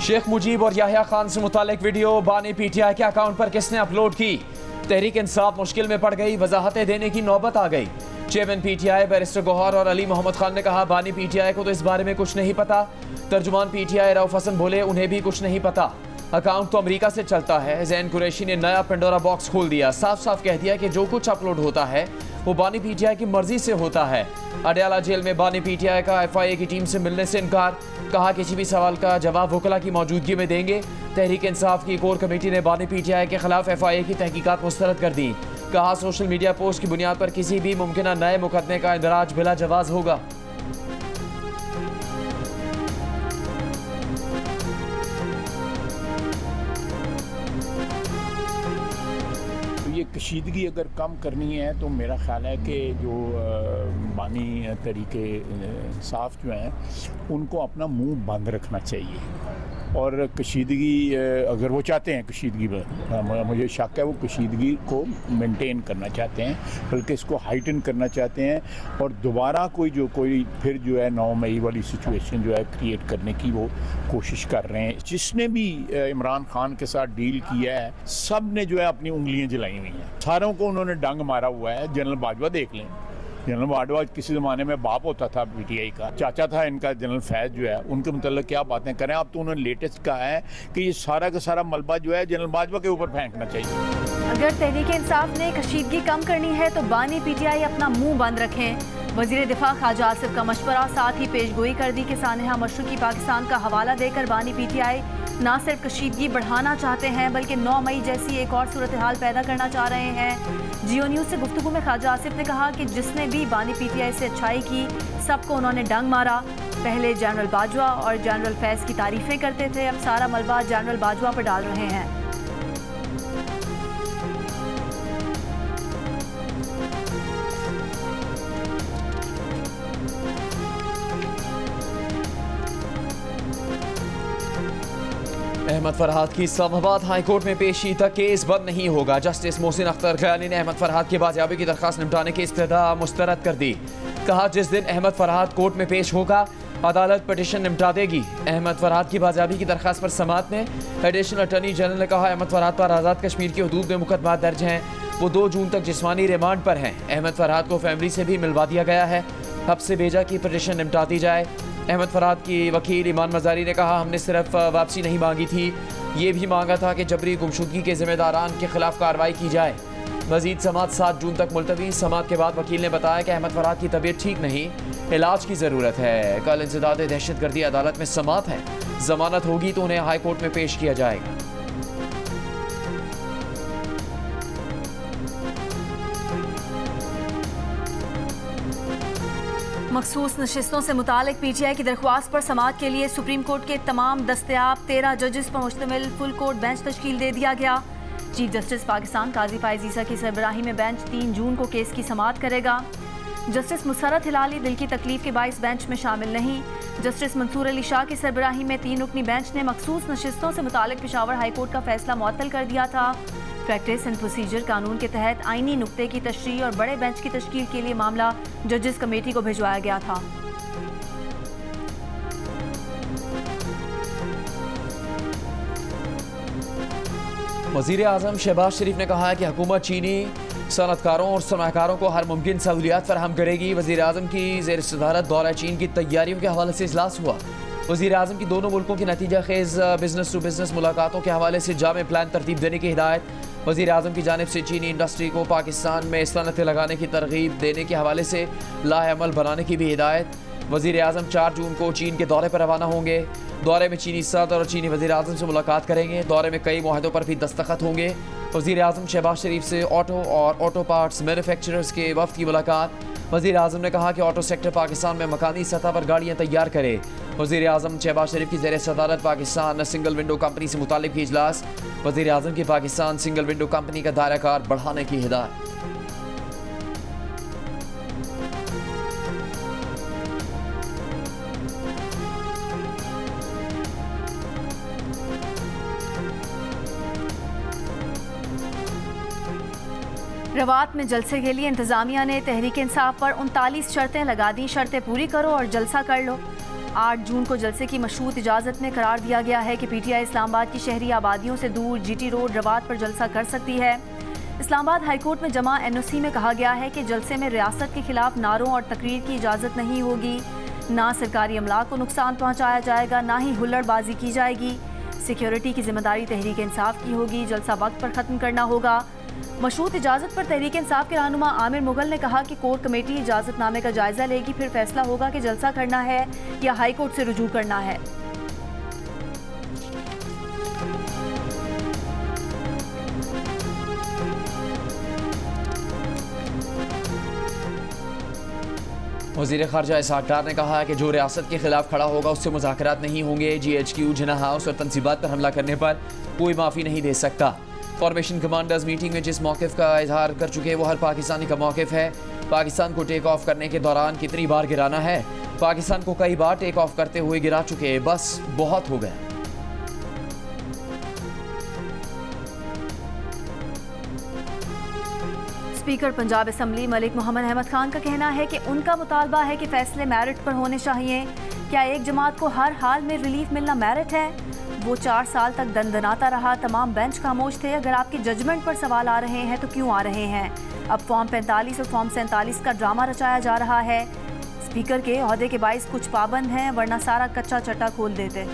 शेख मुजीब और याहिया खान से मुतालिक वीडियो बानी पीटीआई के अकाउंट पर किसने अपलोड की? तहरीक इंसाफ मुश्किल में पड़ गई, वजाहतें देने की नौबत आ गई। चेयरमैन पीटीआई बैरिस्टर गौहर और अली मोहम्मद खान ने कहा बानी पीटीआई को तो इस बारे में कुछ नहीं पता। तर्जुमान पीटीआई रऊफ हसन बोले उन्हें भी कुछ नहीं पता, अकाउंट तो अमेरिका से चलता है। जैन कुरैशी ने नया पेंडोरा बॉक्स खोल दिया, साफ साफ कह दिया कि जो कुछ अपलोड होता है वो बानी पीटीआई की मर्जी से होता है। अडयाला जेल में बानी पीटीआई का एफआईए की टीम से मिलने से इनकार, कहा किसी भी सवाल का जवाब वकला की मौजूदगी में देंगे। तहरीक इंसाफ की कोर कमेटी ने बानी पीटीआई के खिलाफ एफआईए की तहकीकात मुस्तरद कर दी। कहा सोशल मीडिया पोस्ट की बुनियाद पर किसी भी मुमकिन नए मुकदमे का इंदराज बिला जवाज होगा। ये कशीदगी अगर कम करनी है तो मेरा ख्याल है कि जो बानी तरीके इंसाफ जो हैं उनको अपना मुंह बंद रखना चाहिए। और कशीदगी अगर वो चाहते हैं कशीदगी में, मुझे शक है वो कशीदगी को मेंटेन करना चाहते हैं, बल्कि इसको हाइटन करना चाहते हैं और दोबारा कोई फिर जो है 9 मई वाली सिचुएशन जो है क्रिएट करने की वो कोशिश कर रहे हैं। जिसने भी इमरान खान के साथ डील किया है सब ने जो है अपनी उंगलियां जलाई हुई हैं, सारों को उन्होंने डंग मारा हुआ है। जनरल बाजवा देख लें, जनरल बाजवा किसी ज़माने में बाप होता था पीटीआई का, चाचा था इनका जनरल फैज़ जो है, उनके मतलब क्या बातें करें। अब तो उन्होंने लेटेस्ट कहा है कि ये सारा का सारा मलबा जो है जनरल बाजवा के ऊपर फेंकना चाहिए। अगर तहरीक इंसाफ ने कशीदगी कम करनी है तो बानी पीटीआई अपना मुंह बंद रखें। वज़ीर दिफा ख्वाजा आसिफ का मशवरा, साथ ही पेशगोई कर दी कि सानहा मशरक़ी पाकिस्तान का हवाला देकर बानी पीटीआई ना सिर्फ कशीदगी बढ़ाना चाहते हैं बल्कि 9 मई जैसी एक और सूरत हाल पैदा करना चाह रहे हैं। जियो न्यूज़ से गुफ्तगू में ख्वाजा आसिफ ने कहा कि जिसने भी बानी पीटीआई से अच्छाई की सबको उन्होंने डंग मारा। पहले जनरल बाजवा और जनरल फैज़ की तारीफ़ें करते थे, अब सारा मलबा जनरल बाजवा पर डाल रहे हैं। अहमद फरहाद की इस्लामाबाद हाई कोर्ट में पेशी तक केस बंद नहीं होगा। जस्टिस मोहसिन अख्तर खयानी ने अहमद फरहाद की बाजियाबी की दरख्वास्त निपटाने की इस्तदा मुस्तरद कर दी। कहा जिस दिन अहमद फरहाद कोर्ट में पेश होगा अदालत पटिशन निपटा देगी। अहमद फरहाद की बाजियाबी की दरख्वास्त पर समाअत ने एडिशनल अटॉर्नी जनरल ने कहा अहमद फरहाद पर आज़ाद कश्मीर की हदूद में मुकदमा दर्ज हैं, वो 2 जून तक जिस्मानी रिमांड पर हैं। अहमद फरहाद को फैमिली से भी मिलवा दिया गया है, अब से भेजा की पटिशन निपटा दी जाए। अहमद फरहाद की वकील ईमान मजारी ने कहा हमने सिर्फ वापसी नहीं मांगी थी, ये भी मांगा था कि जबरी गुमशुदगी के जिम्मेदारान के खिलाफ कार्रवाई की जाए। मजीद समाअत 7 जून तक मुलतवी। समाअत के बाद वकील ने बताया कि अहमद फरहाद की तबीयत ठीक नहीं, इलाज की ज़रूरत है। कल इंसदाद दहशतगर्दी अदालत में समाअत है, जमानत होगी तो उन्हें हाई कोर्ट में पेश किया जाएगा। मखसूस नशिस्तों से मुतालिक पीटीआई की दरख्वास्त पर समाअत के लिए सुप्रीम कोर्ट के तमाम दस्तयाब 13 जजेस पर मुश्तमिल फुल कोर्ट बेंच तश्कील दे दिया गया। चीफ जस्टिस पाकिस्तान काजी फाइज ईसा की सरबराही में बेंच 3 जून को केस की समाअत करेगा। जस्टिस मुसर्रत हिलाली दिल की तकलीफ के बाइस बेंच में शामिल नहीं। जस्टिस मंसूर अली शाह की सरबराही में 3 रुकनी बेंच ने मखसूस नशिस्तों से मुतालिक पेशावर हाई कोर्ट का फैसला मुअत्तल कर दिया था। प्रैक्टिस एंड प्रोसीजर कानून के तहत आईनी नुक्ते की तशरीह और बड़े बेंच की तश्कील के लिए मामला जजेस कमेटी को भिजवाया गया था। वज़ीर आज़म शहबाज शरीफ ने कहा है कि हुकूमत चीनी सनअतकारों और सरमाकारों को हर मुमकिन सहूलियात फराहम करेगी। वज़ीर आज़म की ज़ेर सदारत दौरा चीन की तैयारियों के हवाले से इजलास हुआ। वज़ीर आज़म की दोनों मुल्कों की नतीजा खेज़ बिजनेस टू बिजनेस मुलाकातों के हवाले से जामे प्लान तरतीब देने की हिदायत। वज़ीर आज़म की जानिब से चीनी इंडस्ट्री को पाकिस्तान में सनअतें लगाने की तरगीब देने के हवाले से लाएअमल बनाने की भी हिदायत। वज़ीर आज़म 4 जून को चीन के दौरे पर रवाना होंगे। दौरे में चीनी सदर और चीनी वज़ीर आज़म से मुलाकात करेंगे। दौरे में कई मुआहदों पर भी दस्तखत होंगे। वज़ीर आज़म शहबाज शरीफ से ऑटो और ऑटो पार्ट्स मैन्युफैक्चरर्स के वफ़द की मुलाकात। वज़ीर आज़म ने कहा कि ऑटो सेक्टर पाकिस्तान में मकानी सतह पर गाड़ियाँ तैयार करे। वज़ीर आज़म शहबाज शरीफ की ज़ेर सदारत पाकिस्तान सिंगल विंडो कंपनी से मुतालिक की इजलास। वज़ीर आज़म की पाकिस्तान सिंगल विंडो कंपनी का दायरा कार बढ़ाने की हिदायत। रवात में जलसे के लिए इंतजामिया ने तहरीक इंसाफ पर 39 शर्तें लगा दी। शर्तें पूरी करो और जलसा कर लो। 8 जून को जलसे की मशरूत इजाज़त में करार दिया गया है कि पीटीआई इस्लामाबाद की शहरी आबादियों से दूर जीटी रोड रवात पर जलसा कर सकती है। इस्लामाबाद हाईकोर्ट में जमा एनओसी में कहा गया है कि जलसे में रियासत के खिलाफ नारों और तकरीर की इजाज़त नहीं होगी, ना सरकारी अमला को नुकसान पहुँचाया जाएगा, ना ही हुल्लड़बाजी की जाएगी। सिक्योरिटी की जिम्मेदारी तहरीक इंसाफ की होगी, जलसा वक्त पर ख़त्म करना होगा। मशरूत इजाज़त पर तहरीक इंसाफ के रहनुमा आमिर मुगल ने कहा कि कोर्ट कमेटी इजाज़तनामे का जायज़ा लेगी, फिर फैसला होगा कि जलसा करना है या हाई कोर्ट से रुजू करना है। वज़ीर ख़ारजा इसहाक़ डार ने कहा है कि जो रियासत के खिलाफ खड़ा होगा उससे मुज़ाकरात नहीं होंगे। GHQ, जिन्ना हाउस और तनसीबात पर हमला करने पर कोई माफ़ी नहीं दे सकता। फॉर्मेशन कमांडर्स मीटिंग में जिस मौक़िफ़ का इजहार कर चुके वो हर पाकिस्तानी का मौक़िफ़ है। पाकिस्तान को टेक ऑफ करने के दौरान कितनी बार गिराना है? पाकिस्तान को कई बार टेक ऑफ करते हुए गिरा चुके, बस बहुत हो गया। स्पीकर पंजाब असम्बली मलिक मोहम्मद अहमद खान का कहना है कि उनका मुतालबा है कि फैसले मेरिट पर होने चाहिए। क्या एक जमात को हर हाल में रिलीफ मिलना मेरिट है? वो 4 साल तक दंदनाता रहा, तमाम बेंच खामोश थे। अगर आपकी जजमेंट पर सवाल आ रहे हैं तो क्यों आ रहे हैं? अब फॉर्म 45 और फॉर्म 47 का ड्रामा रचाया जा रहा है। स्पीकर के ओहदे के बाइस कुछ पाबंद हैं, वरना सारा कच्चा चट्टा खोल देते।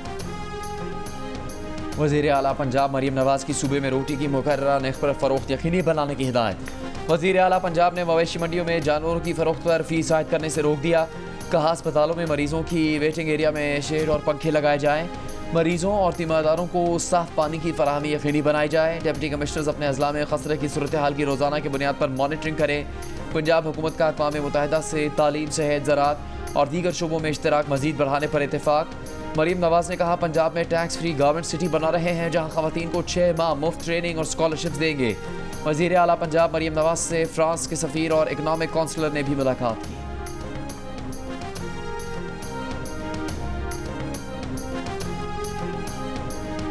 वज़ीर आला पंजाब मरीम नवाज़ की सूबे में रोटी की मुकर्ररा नर्ख पर फ़रोख्त यकीनी बनाने की हिदायत। वज़ीर आला पंजाब ने मवेशी मंडियों में जानवरों की फ़रोख्त पर फ़ीस आयद करने से रोक दिया। कहा अस्पतालों में मरीजों की वेटिंग एरिया में शेड और पंखे लगाए जाएँ। मरीजों और तीमारदारों को साफ पानी की फराहमी यकीनी बनाई जाए। डिप्टी कमिश्नर्स अपने अजला में खसरे की सूरत हाल की रोज़ाना की बुनियाद पर मॉनिटरिंग करें। पंजाब हुकूमत का अक़वाम मुत्तहिदा से तालीम, सेहत, ज़राअत और दीगर शोबों में इश्तराक मज़ीद बढ़ाने पर इत्तेफाक। मरीम नवाज़ ने कहा पंजाब में टैक्स फ्री गवर्नमेंट सिटी बना रहे हैं, जहाँ ख़वातीन को 6 माह मुफ्त ट्रेनिंग और स्कॉलरशिप्स देंगे। वज़ीर आला पंजाब मरीम नवाज़ से फ्रांस के सफ़ीर और इकनॉमिक काउंसलर ने भी मुलाकात की।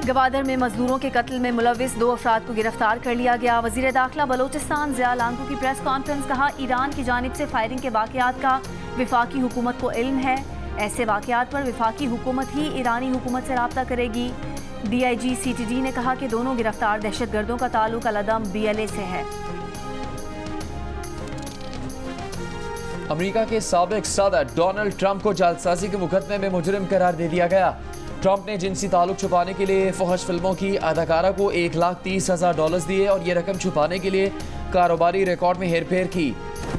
गवादर में मजदूरों के कत्ल में मुलविस 2 अफराद को गिरफ्तार कर लिया गया। वज़ीर दाखिला बलोचिस्तान ज़िया लांगू की प्रेस कॉन्फ्रेंस। कहा ईरान की जानिब से फायरिंग के वाक़यात का विफाकी हुकूमत को इल्म है। ऐसे वाक़यात पर विफाकी हुकूमत ही ईरानी हुकूमत से राब्ता करेगी। DIG CTD ने कहा कि दोनों गिरफ्तार दहशतगर्दों का ताल्लुक अलअदम BLA से है। अमेरिका के साबिक सदर डोनाल्ड ट्रंप को जालसाजी के मुकदमे में मुजरिम करार दे दिया गया। ट्रंप ने जिनसी ताल्लुक छुपाने के लिए फहश फिल्मों की अदाकारा को $1,30,000 दिए और ये रकम छुपाने के लिए कारोबारी रिकॉर्ड में हेरफेर की।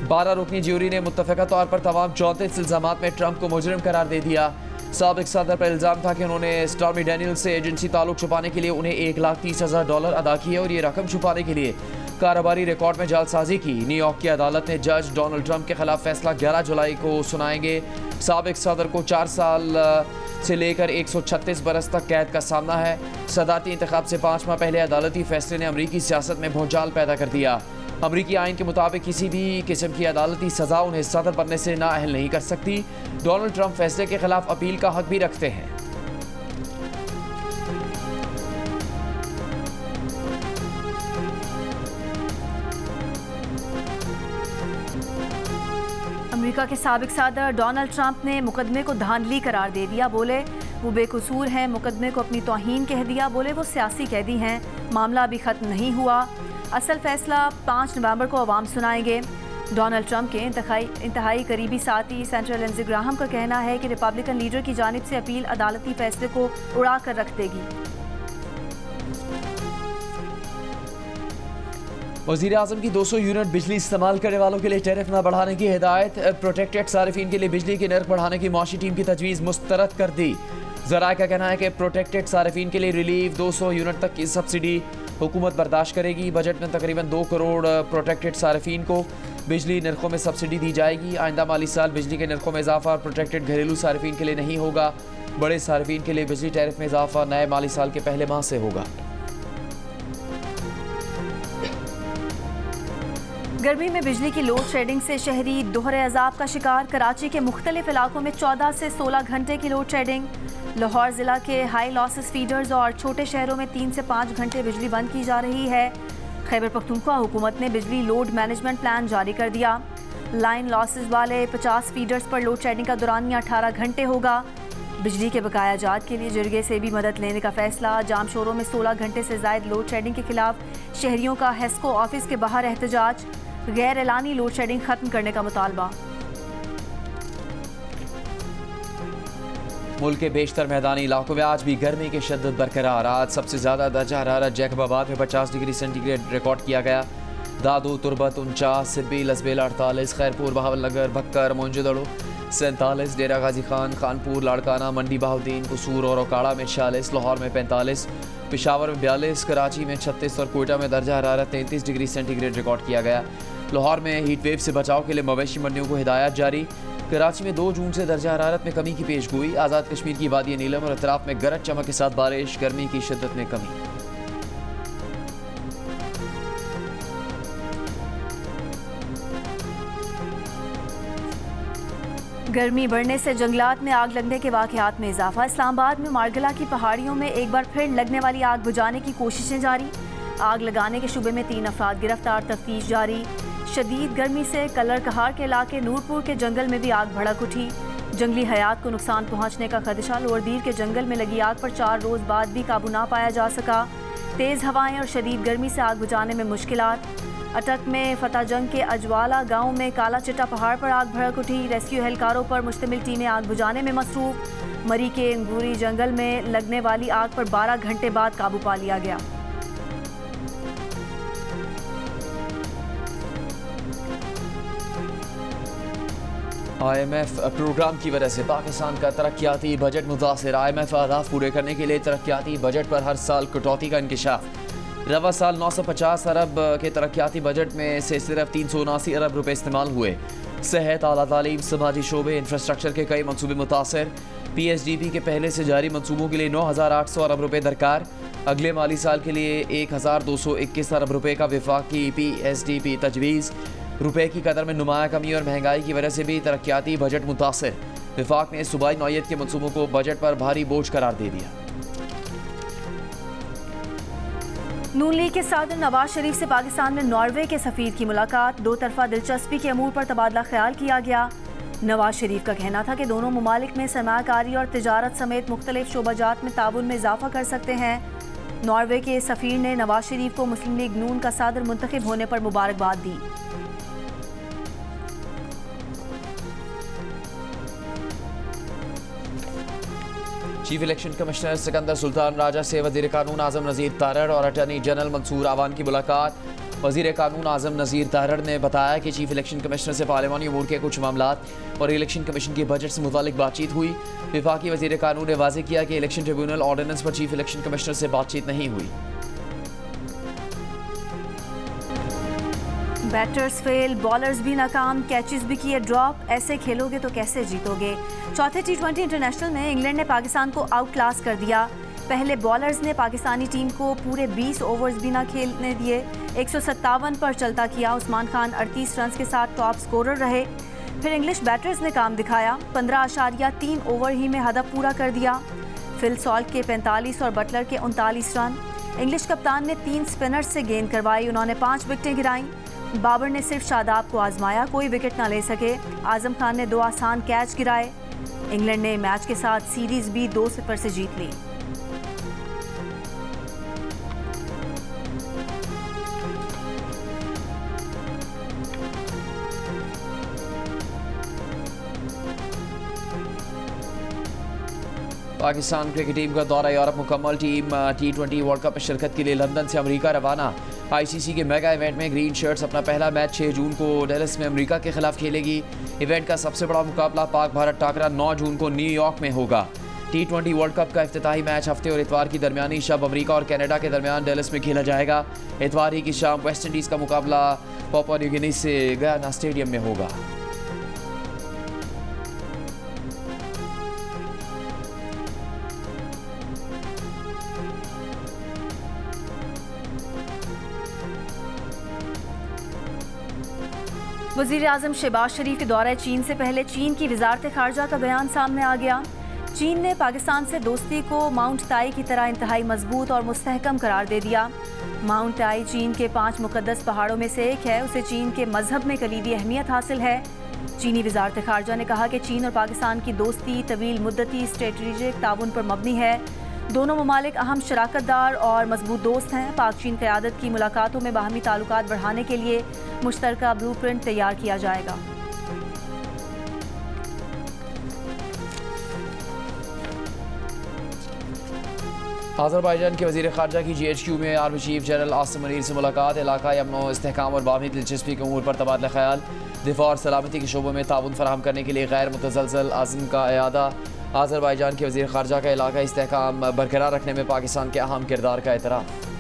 12 रुकनी ज्यूरी ने मुत्तफ़िका तौर पर तमाम 34 इल्ज़ामात में ट्रंप को मुजरिम करार दे दिया। साबिक सदर पर इल्ज़ाम था कि उन्होंने स्टॉर्मी डैनियल से एजेंसी ताल्लुक छुपाने के लिए उन्हें $1,30,000 अदा किए और ये रकम छुपाने के लिए कारोबारी रिकॉर्ड में जालसाजी की। न्यूयॉर्क की अदालत ने जज डोनाल्ड ट्रंप के खिलाफ फैसला 11 जुलाई को सुनाएंगे। साबिक सदर को 4 साल से लेकर 136 बरस तक कैद का सामना है। सदारती इंतखाब से 5 माह पहले अदालती फैसले ने अमरीकी सियासत में भूचाल पैदा कर दिया। अमरीकी आइन के मुताबिक किसी भी किस्म की अदालती सज़ा उन्हें सदर बनने से नाअहल नहीं कर सकती। डोनाल्ड ट्रंप फैसले के खिलाफ अपील का हक भी रखते हैं। अमेरिका के साबिक सदर डोनाल्ड ट्रंप ने मुकदमे को धांधली करार दे दिया। बोले वो बेकसूर हैं, मुकदमे को अपनी तौहीन कह दिया। बोले वो सियासी कैदी हैं, मामला अभी ख़त्म नहीं हुआ। असल फैसला 5 नवंबर को अवाम सुनाएंगे। डोनाल्ड ट्रंप के इंतहाई करीबी साथी सेंट्रल लिंडसे ग्राहम का कहना है कि रिपब्लिकन लीडर की जानिब से अपील अदालती फैसले को उड़ा कर रख देगी। वज़ीर आज़म की 200 यूनिट बिजली इस्तेमाल करने वालों के लिए टैरिफ न बढ़ाने की हिदायत। प्रोटेक्टेड सारिफीन के लिए बिजली की नर्ख बढ़ाने की मुआशी टीम की तजवीज़ मुस्तरद कर दी। ज़राए का कहना है कि प्रोटेक्टेड सारिफीन के लिए रिलीफ 200 यूनिट तक की सब्सिडी हुकूमत बर्दाश्त करेगी। बजट में तकरीबन 2 करोड़ प्रोटेक्टेड सारिफीन को बिजली नर्खों में सब्सिडी दी जाएगी। आइंदा माली साल बिजली के नर्खों में इजाफा और प्रोटेक्टेड घरेलू सारिफीन के लिए नहीं होगा। बड़े सारिफीन के लिए बिजली टैरिफ में इजाफा नए माली साल के पहले माह से होगा। गर्मी में बिजली की लोड शेडिंग से शहरी दोहरे अजाब का शिकार। कराची के मुख्तलिफ इलाकों में 14 से 16 घंटे की लोड शेडिंग। लाहौर ज़िला के हाई लॉसेस फीडर्स और छोटे शहरों में 3 से 5 घंटे बिजली बंद की जा रही है। खैबर पख्तूनख्वा हुकूमत ने बिजली लोड मैनेजमेंट प्लान जारी कर दिया। लाइन लॉसेस वाले 50 फीडर्स पर लोड शेडिंग का दौरानिया 18 घंटे होगा। बिजली के बकाया जात के लिए जिरगे से भी मदद लेने का फैसला। जाम शोरों में 16 घंटे से ज़ायद लोड शेडिंग के खिलाफ शहरियों का हेस्को ऑफिस के बाहर एहतजाज। गैर एलानी लोड शेडिंग खत्म करने का मुतालबा। मुल्क के बेशतर मैदानी इलाकों में आज भी गर्मी की शिद्दत बरकरार। आज सबसे ज़्यादा दर्जा हरारत जैकबाबाद में 50 डिग्री सेंटीग्रेड रिकॉर्ड किया गया। दादू, तुरबत 49, सिब्बी, लसबेला 48, खैरपुर, बहावलनगर, भक्कर, मोइनजोदड़ो 47, डेरा गाजी खान, खानपुर, लाड़काना, मंडी बहाउद्दीन, कसूर और ओकाड़ा में 46, लाहौर में 45, पेशावर में 42, कराची में 36 और कोयटा में दर्जा हरारत 33 डिग्री सेंटीग्रेड रिकॉर्ड किया गया। लाहौर में हीट वेव से बचाव के लिए मवेशी मंडियों को हिदायत जारी। कराची में 2 जून से दर्जा हरारत में कमी की पेशगोई। आज़ाद कश्मीर की वादी नीलम और अतराफ में गरज चमक के साथ बारिश। गर्मी की शिद्दत में कमी। गर्मी बढ़ने से जंगलात में आग लगने के वाक़यात में इजाफा। इस्लामाबाद में मारगला की पहाड़ियों में एक बार फिर लगने वाली आग बुझाने की कोशिशें जारी। आग लगाने के शुबे में 3 अफराद गिरफ्तार, तफ्तीश जारी। शदीद गर्मी से कलर कहार के इलाके नूरपुर के जंगल में भी आग भड़क उठी। जंगली हयात को नुकसान पहुंचने का खदशा। लोअरदीर के जंगल में लगी आग पर 4 रोज़ बाद भी काबू ना पाया जा सका। तेज़ हवाएं और शदीद गर्मी से आग बुझाने में मुश्किलात। अटक में फतेह जंग के अजवाला गांव में काला चिट्टा पहाड़ पर आग भड़क उठी। रेस्क्यू एहलकारों पर मुश्तमिल टीमें आग बुझाने में मसरूफ। मरी के अंगूरी जंगल में लगने वाली आग पर 12 घंटे बाद काबू पा लिया गया। IMF प्रोग्राम की वजह से पाकिस्तान का तरक्याती बजट मुतासिर। IMF अहदाफ पूरे करने के लिए तरक्याती बजट पर हर साल कटौती का इंकशाफ। रवा साल 950 अरब के तरक्याती बजट में से सिर्फ 379 अरब रुपए इस्तेमाल हुए। सेहत, आला तालीम, समाजी शोबे, इंफ्रास्ट्रक्चर के कई मनसूबे मुतासर। PSDP के पहले से जारी मनसूबों के लिए 9,800 अरब रुपए दरकार। अगले माली साल के लिए 1,221 अरब रुपए का वफाकी PSDP तजवीज़। रुपए की कदर में नुमाया कमी और महंगाई की वजह से भी तरक्याती बजट मुतासर। वफाक ने सूबाई नौयत के मनसूबों को बजट पर भारी बोझ करार दे दिया। नून लीग के सदर नवाज शरीफ से पाकिस्तान में नॉर्वे के सफीर की मुलाकात। 2 तरफा दिलचस्पी के अमूर पर तबादला ख्याल किया गया। नवाज शरीफ का कहना था कि दोनों ममालिक में सरमायाकारी और तिजारत समेत मुख्तलिफ शोबाजात में ताउन में इजाफा कर सकते हैं। नॉर्वे के सफीर ने नवाज शरीफ को मुस्लिम लीग नून का सदर मुंतखब होने पर मुबारकबाद दी। Chief election commissioner Sikandar Sultan Raja से वज़ीर कानून आज़म नज़ीर तारड़ और अटॉर्नी जनरल मंसूर आवान की मुलाकात। वज़ीर कानून आज़म नज़ीर तारड़ ने बताया कि चीफ इलेक्शन कमिश्नर से पार्लिमानी अमूर के कुछ मामलात और इलेक्शन कमीशन के बजट से मुतालिक बातचीत हुई। वफाकी वज़ीर कानून ने वाज़ेह किया कि इलेक्शन ट्रिब्यूनल ऑर्डिनेंस पर चीफ इलेक्शन कमिश्नर से बातचीत नहीं हुई। बैटर्स फेल, बॉलर्स भी नाकाम, कैचेस भी किए ड्रॉप। ऐसे खेलोगे तो कैसे जीतोगे। चौथे T20 इंटरनेशनल में इंग्लैंड ने पाकिस्तान को आउट क्लास कर दिया। पहले बॉलर्स ने पाकिस्तानी टीम को पूरे 20 ओवर्स भी ना खेलने दिए। 157 पर चलता किया। उस्मान खान 38 रन के साथ टॉप स्कोरर रहे। फिर इंग्लिश बैटर्स ने काम दिखाया। 15.3 ओवर ही में हदफ पूरा कर दिया। फिल सॉल्ट के 45 और बटलर के 39 रन। इंग्लिश कप्तान ने 3 स्पिनर्स से गेंद करवाई। उन्होंने 5 विकेटें गिराईं। बाबर ने सिर्फ शादाब को आजमाया, कोई विकेट ना ले सके। आजम खान ने 2 आसान कैच गिराए। इंग्लैंड ने मैच के साथ सीरीज भी 2-0 से जीत ली। पाकिस्तान क्रिकेट टीम का दौरा यूरोप मुकम्मल। टीम T20 वर्ल्ड कप में शिरकत के लिए लंदन से अमेरिका रवाना। ICC के मेगा इवेंट में ग्रीन शर्ट्स अपना पहला मैच 6 जून को डेलस में अमेरिका के खिलाफ खेलेगी। इवेंट का सबसे बड़ा मुकाबला पाक भारत टाकरा 9 जून को न्यूयॉर्क में होगा। T20 वर्ल्ड कप का इफ्तिताही मैच हफ्ते और इतवार की दरमियानी शब अमेरिका और कनाडा के दरमियान डेलस में खेला जाएगा। इतवार ही की शाम वेस्ट इंडीज़ का मुकाबला पापुआ न्यू गिनी से गयाना स्टेडियम में होगा। वज़ीर आज़म शहबाज शरीफ के दौरे चीन से पहले चीन की वज़ारत ख़ारजा का बयान सामने आ गया। चीन ने पाकिस्तान से दोस्ती को माउंट ताई की तरह इंतहाई मजबूत और मुस्तहकम करार दे दिया। माउंट ताई चीन के 5 मुक़द्दस पहाड़ों में से एक है। उसे चीन के मजहब में कलीदी अहमियत हासिल है। चीनी वजारत खारजा ने कहा कि चीन और पाकिस्तान की दोस्ती तवील मुद्दती स्ट्रेटेजिक ताउन पर मबनी है। दोनों ममालिक अहम शराकतदार और मजबूत दोस्त हैं। पाक चीन क़यादत की मुलाकातों में बाहमी ताल्लुकात बढ़ाने के लिए मुश्तरका ब्लूप्रिंट तैयार किया जाएगा। आज़रबाईजान के वज़ीर ख़ारजा की GHQ में army chief general Asim Munir से मुलाकात। इलाक़ाई अमन व इस्तेहकाम और बाहमी दिलचस्पी के उमूर पर तबादला ख्याल। दिफा और सलामती के शोबों में ताउन फराहम करने के लिए गैर मुतज़लज़ल आज़म का इयादा। आज़रबाईजान के वज़ीर ख़ारजा का इलाक़ाई इस्तेहकाम बरकरार रखने में पाकिस्तान के अहम किरदार का एतराफ़।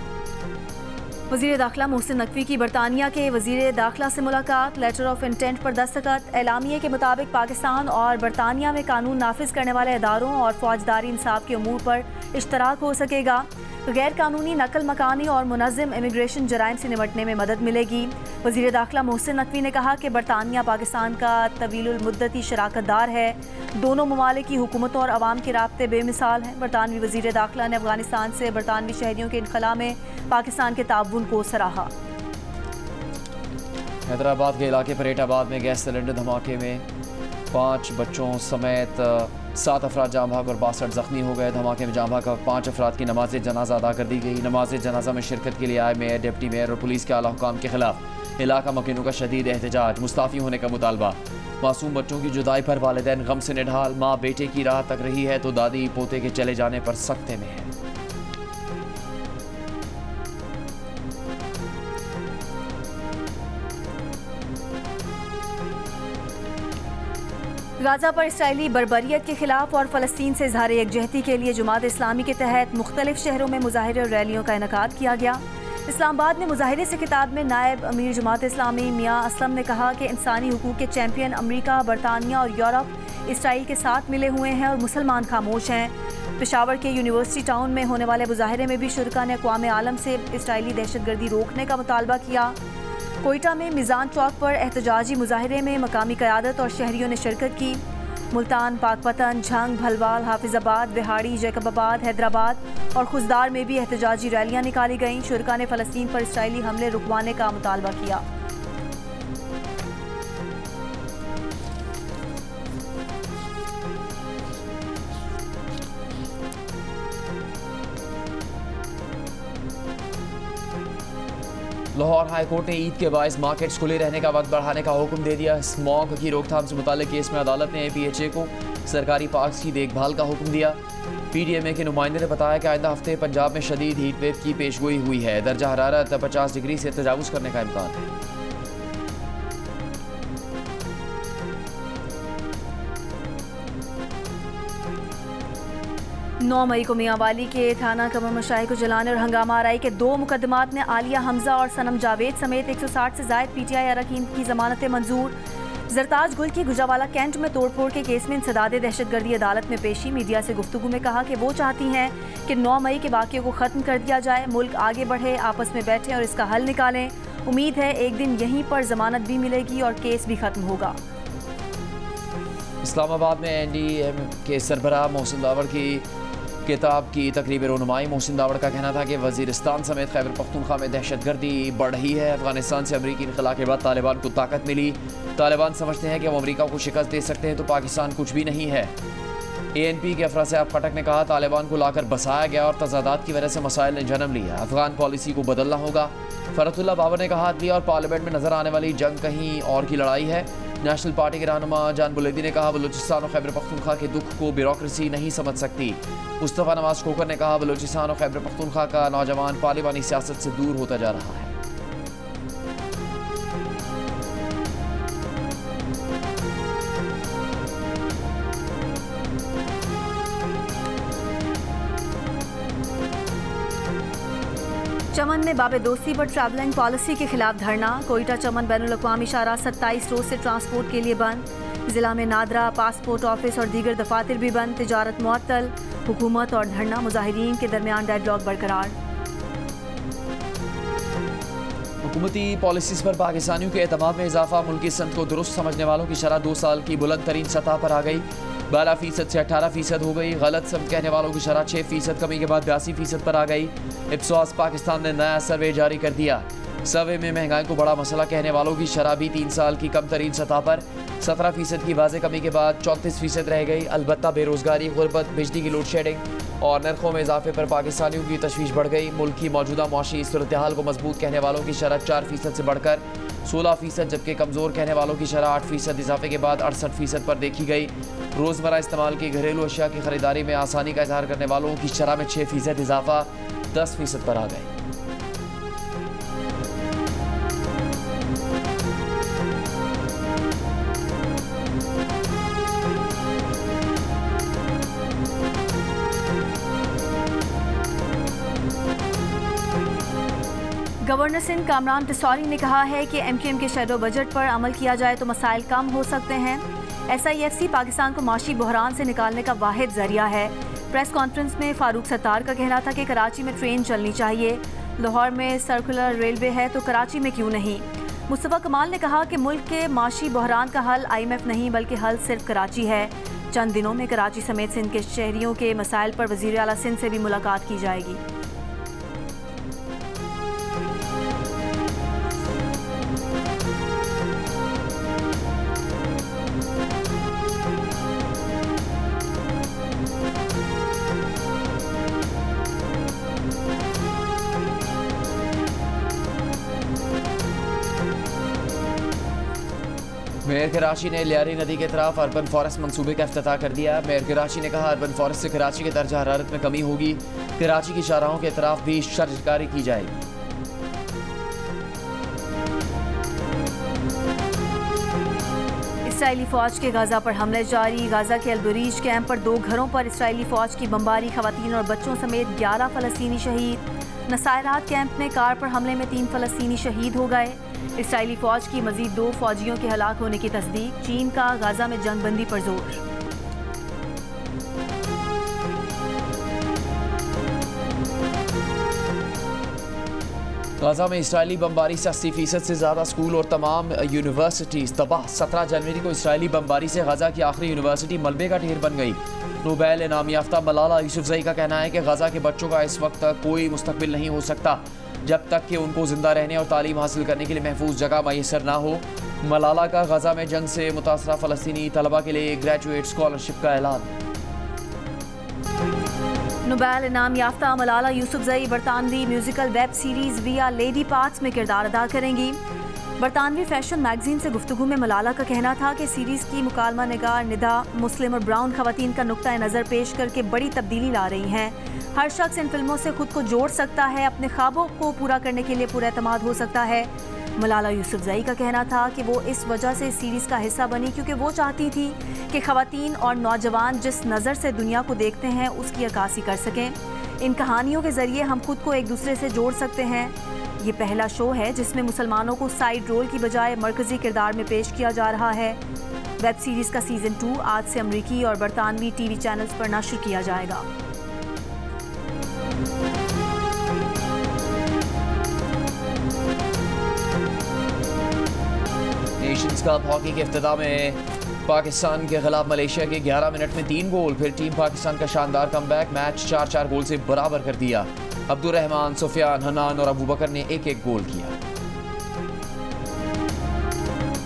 वज़ीर दाखिला मोहसिन नकवी की बरतानिया के वज़ीर दाखिला से मुलाकात। लेटर ऑफ इंटेंट पर दस्तखत। एलामिये के मुताबिक पाकिस्तान और बरतानिया में कानून नाफिज करने वाले इदारों और फौजदारी इंसाफ के उमूर पर इश्तराक हो सकेगा। गैर कानूनी नकल मकानी और मुनज़्ज़म इमिग्रेशन जराइम से निपटने में मदद मिलेगी। वज़ीर दाखिला मोहसिन नकवी ने कहा कि बरतानिया पाकिस्तान का तवीलुल मुद्दती शराकतदार है। दोनों ममालिक की हुकूमतों और अवाम के राब्ते बेमिसाल हैं। बरतानवी वज़ीर दाखिला ने अफगानिस्तान से बरतानवी शहरियों के इनखला में पाकिस्तान के ताउन को सराहा। हैदराबाद के इलाके पर एटाबाद में गैस सिलेंडर धमाके में 5 बच्चों समेत 7 अफराद जाँ भाग और 62 ज़ख्मी हो गए। धमाके में जाँ भाग 5 अफराद की नमाज जनाजा अदा कर दी गई। नमाज जनाजा में शिरकत के लिए आए मेयर, डिप्टी मेयर और पुलिस के आला हुकाम के खिलाफ इलाका मकीनों का शदीद एहतजाज। मुस्ताफ़ी होने का मुतालबा। मासूम बच्चों की जुदाई पर वालिदैन गम से निढाल। माँ बेटे की राह तक रही है तो दादी पोते के चले जाने पर सख्ते में है। गाजा पर इसराइली बर्बरियत के खिलाफ और फ़लस्तीन से इज़हार यकजहती के लिए जमात इस्लामी के तहत मुख्तलिफ शहरों में मुजाहिरे और रैलियों का इनेकाद किया गया। इस्लामाबाद में मुजाहिरे से खिताब में नायब अमीर जमात इस्लामी मियाँ असलम ने कहा कि इंसानी हुकूक के चैम्पियन अमरीका, बरतानिया और यूरोप इसराइल के साथ मिले हुए हैं और मुसलमान खामोश हैं। पेशावर के यूनिवर्सिटी टाउन में होने वाले मुजाहिरे में भी शुरका ने अक़वाम आलम से इसराइली दहशतगर्दी रोकने का मुतालबा किया। कोयटा में मिज़ान चौक पर एहतजाजी मुजाहिरे में मकामी क़यादत और शहरियों ने शिरकत की। मुल्तान, पाकपतन, झंग, भलवाल, हाफिज़ाबाद, बिहाड़ी, जैकबाबाद, हैदराबाद और खुजदार में भी एहतजाजी रैलियाँ निकाली गईं। शुरका ने फ़लस्तीन पर इसराइली हमले रुकवाने का मुतालबा किया। लाहौर हाई कोर्ट ने ईद के बायस मार्केट्स खुले रहने का वक्त बढ़ाने का हुक्म दे दिया। स्मॉग की रोकथाम से मुताल्लिक केस में अदालत ने APHA को सरकारी पार्क्स की देखभाल का हुक्म दिया। PDMA के नुमाइंदे ने बताया कि आइंदा हफ्ते पंजाब में शदीद हीट वेव की पेशगोई हुई है। दर्जा हरारत 50 डिग्री से तजावुज़ करने का इम्कान है। 9 मई को मियांवाली के थाना कमर मशाई को जलाने और हंगामा आराई के 2 मुकदमात में आलिया हमजा और सनम जावेद समेत 160 से ज़ायद PTI अरकान की जमानतें मंजूर। जरताज गुल की गुजरावाला कैंट में तोड़फोड़ के केस में इंसदादे दहशतगर्दी अदालत में पेशी। मीडिया से गुफ्तगू में कहा कि वो चाहती हैं कि 9 मई के वाक़े को ख़त्म कर दिया जाए, मुल्क आगे बढ़े, आपस में बैठें और इसका हल निकालें। उम्मीद है एक दिन यहीं पर जमानत भी मिलेगी और केस भी ख़त्म होगा। इस्लामाबाद में NDM के सरबराह मोहसिन दावड़ की किताब की तकरीब रोनुमाई। मोहसिन दावड़ का कहना था कि वज़ीरिस्तान समेत खैबर पख्तूनख्वा में दहशतगर्दी बढ़ रही है। अफगानिस्तान से अमरीकी इनखला के बाद तालिबान को ताकत मिली। तालिबान समझते हैं कि हम अमरीका को शिकस्त दे सकते हैं तो पाकिस्तान कुछ भी नहीं है। ANP के अफरा-ए-साब खटक ने कहा तालिबान को लाकर बसाया गया और तज़ादात की वजह से मसाइल ने जन्म लिया। अफगान पॉलिसी को बदलना होगा। फरतुल्लाह बाबर ने कहा अदलिया और पार्लियामेंट में नजर आने वाली जंग कहीं और की लड़ाई है। नेशनल पार्टी के रहनुमा जान बुलेदी ने कहा बलूचिस्तान और खैबर पख्तूनख्वा के दुख को ब्यूरोक्रेसी नहीं समझ सकती। मुस्तफ़ा नवाज खोकर ने कहा बलूचिस्तान और खैबर पख्तूनख्वा का नौजवान पार्लिमानी सियासत से दूर होता जा रहा है। चमन में बाबे दोस्ती पर ट्रैवलिंग पॉलिसी के खिलाफ धरना। कोयटा चमन बैनुल-अक़वामी शाहराह 27 रोज से ट्रांसपोर्ट के लिए बंद। जिला में नादरा, पासपोर्ट ऑफिस और दीगर दफातर भी बंद। तिजारत मुअत्तल। हुकूमत और धरना मुजाहिरीन के दरमियान डेडलॉक बरकरार। हुकूमती पॉलिसीज़ पर पाकिस्तानियों के एतमाद में इजाफा। मुल्की सनत को दुरुस्त समझने वालों की शरह 2 साल की बुलंद तरीन सतह पर आ गई। 12% से 18% हो गई। गलत समझ कहने वालों की शरह 6% कमी के बाद 82% पर आ गई। इप्सोस पाकिस्तान ने नया सर्वे जारी कर दिया। सर्वे में महंगाई को बड़ा मसला कहने वालों की शरह भी 3 साल की कम तरीन सतह पर 17% की वाज़ेह कमी के बाद 34% रह गई। अलबत्ता बेरोज़गारी, गुर्बत, बिजली की लोड शेडिंग और नरखों में इजाफे पर पाकिस्तानियों की तशवीश बढ़ गई। मुल्क की मौजूदा मुआशी सूरत हाल को मजबूत कहने वालों की शरह 4% से बढ़कर 16%, जबकि कमज़ोर कहने वालों की शरह 8% इजाफे के बाद 68% पर देखी गई। रोज़मर्रा इस्तेमाल की घरेलू अशिया की खरीदारी में आसानी का इजहार करने वालों की शरह में 6% इजाफा 10% पर आ गए। गवर्नर सिंध कामरान पिसौरी ने कहा है कि MQM के शैडो बजट पर अमल किया जाए तो मसाइल कम हो सकते हैं। SIFC पाकिस्तान को माशी बहरान से निकालने का वाहिद जरिया है। प्रेस कॉन्फ्रेंस में फारूक सत्तार का कहना था कि कराची में ट्रेन चलनी चाहिए, लाहौर में सर्कुलर रेलवे है तो कराची में क्यों नहीं। मुस्तफ़ा कमाल ने कहा कि मुल्क के माशी बहरान का हल IMF नहीं बल्कि हल सिर्फ कराची है। चंद दिनों में कराची समेत सिंध के शहरियों के मसाइल पर वज़ीर आला सिंध से भी मुलाकात की जाएगी। मेयर कराची ने लियारी नदी के तरफ अर्बन फॉरेस्ट मंसूबे का इफ्तिताह कर दिया। मेयर कराची ने कहा अर्बन फॉरेस्ट से कराची के दर्जा हरारत में कमी होगी, कराची की शाहराहों के तरफ भी शर्जकारी की जाएगी। इसराइली फौज के गाजा पर हमले जारी। गाजा के अलबरीज कैंप पर 2 घरों पर इसराइली फौज की बमबारी, खवातीन और बच्चों समेत 11 फ़लस्तीनी शहीद। नसायरात कैंप में कार पर हमले में 3 फ़लस्तीनी शहीद हो गए। इसराइली फौज की मजीद 2 फौजियों के हलाक होने की तस्दीक। चीन का गाजा में जंगबंदी पर जोर। गाजा में इसराइली बमबारी से 80% से ज़्यादा स्कूल और तमाम यूनिवर्सिटीज़ तबाह। 17 जनवरी को इसराइली बमबारी से गाजा की आखिरी यूनिवर्सिटी मलबे का ढेर बन गई। नोबेल इनाम याफ्ता मलाला यूसुफजई का कहना है कि गाजा के बच्चों का इस वक्त कोई मुस्तकबिल नहीं हो सकता जब तक कि उनको ज़िंदा रहने और तालीम हासिल करने के लिए महफूज जगह मैसर ना हो। मलाला का गाजा में जंग से मुतासरा फ़लस्तीनी तलबा के लिए ग्रेजुएट स्कॉलरशिप का ऐलान। नोबेल इनाम याफ्ता मलाला यूसुफजई बरतानवी musical web series we are lady parts में किरदार अदा करेंगी। बरतानवी फैशन मैगजीन से गुफ्तगू में मलाला का कहना था कि सीरीज़ की मुकालमा निगार निदा मुस्लिम और ब्राउन खवातीन का नुक्ता नज़र पेश करके बड़ी तब्दीली ला रही हैं। हर शख्स इन फिल्मों से खुद को जोड़ सकता है, अपने ख्वाबों को पूरा करने के लिए पूरा एतमाद हो सकता है। मलाला यूसुफजई का कहना था कि वो इस वजह से इस सीरीज़ का हिस्सा बनी क्योंकि वो चाहती थी कि खवातीन और नौजवान जिस नज़र से दुनिया को देखते हैं उसकी अक्कासी कर सकें। इन कहानियों के ज़रिए हम खुद को एक दूसरे से जोड़ सकते हैं। ये पहला शो है जिसमें मुसलमानों को साइड रोल की बजाय मरकज़ी किरदार में पेश किया जा रहा है। वेब सीरीज़ का सीज़न 2 आज से अमरीकी और बरतानवी TV चैनल्स पर नश्र किया जाएगा। नेशंस कप हॉकी के इफ्तिताह में पाकिस्तान के खिलाफ मलेशिया के 11 मिनट में 3 गोल, फिर टीम पाकिस्तान का शानदार कमबैक। मैच 4-4 गोल से बराबर कर दिया। अब्दुर्रहमान, सुफियान, हनान और अबू बकर ने 1-1 गोल किया।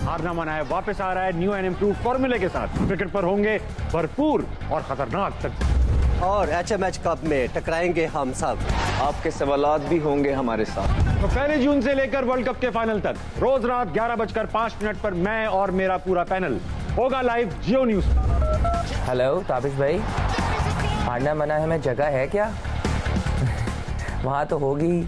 हारना मना है, वापस आ रहा है न्यू एंड इम्प्रूव फॉर्मूले के साथ। क्रिकेट पर होंगे भरपूर और खतरनाक तक और HMH कप में टकराएंगे हम सब। आपके सवालात भी होंगे हमारे साथ। तो 1 जून से लेकर वर्ल्ड कप के फाइनल तक रोज रात 11:05 पर मैं और मेरा पूरा पैनल होगा लाइव जियो न्यूज। हेलो ताबिश भाई, हारना मना है में जगह है क्या? वहाँ तो होगी।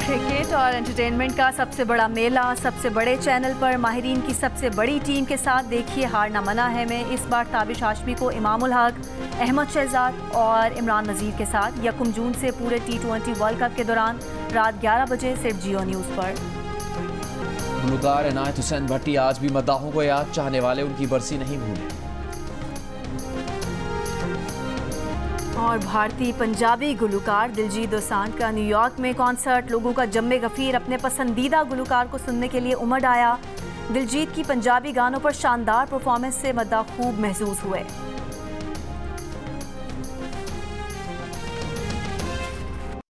क्रिकेट और एंटरटेनमेंट का सबसे बड़ा मेला सबसे बड़े चैनल पर माहिरीन की सबसे बड़ी टीम के साथ देखिए हारना मना है में। इस बार ताबिश हाशमी को इमामुल हक, अहमद शहजाद और इमरान नज़ीर के साथ 1 जून से पूरे T20 वर्ल्ड कप के दौरान रात 11 बजे सिर्फ जियो न्यूज़ पर। गुलकार इनायत हुसैन भट्टी आज भी मद्दाहों को याद, चाहने वाले उनकी बरसी नहीं भूले। और भारतीय पंजाबी गुलकार दिलजीत दोसांझ का न्यूयॉर्क में कॉन्सर्ट, लोगों का जम्मे गफीर अपने पसंदीदा गुलकार को सुनने के लिए उमड़ आया। दिलजीत की पंजाबी गानों पर शानदार परफॉर्मेंस से मद्दाह खूब महसूस हुए।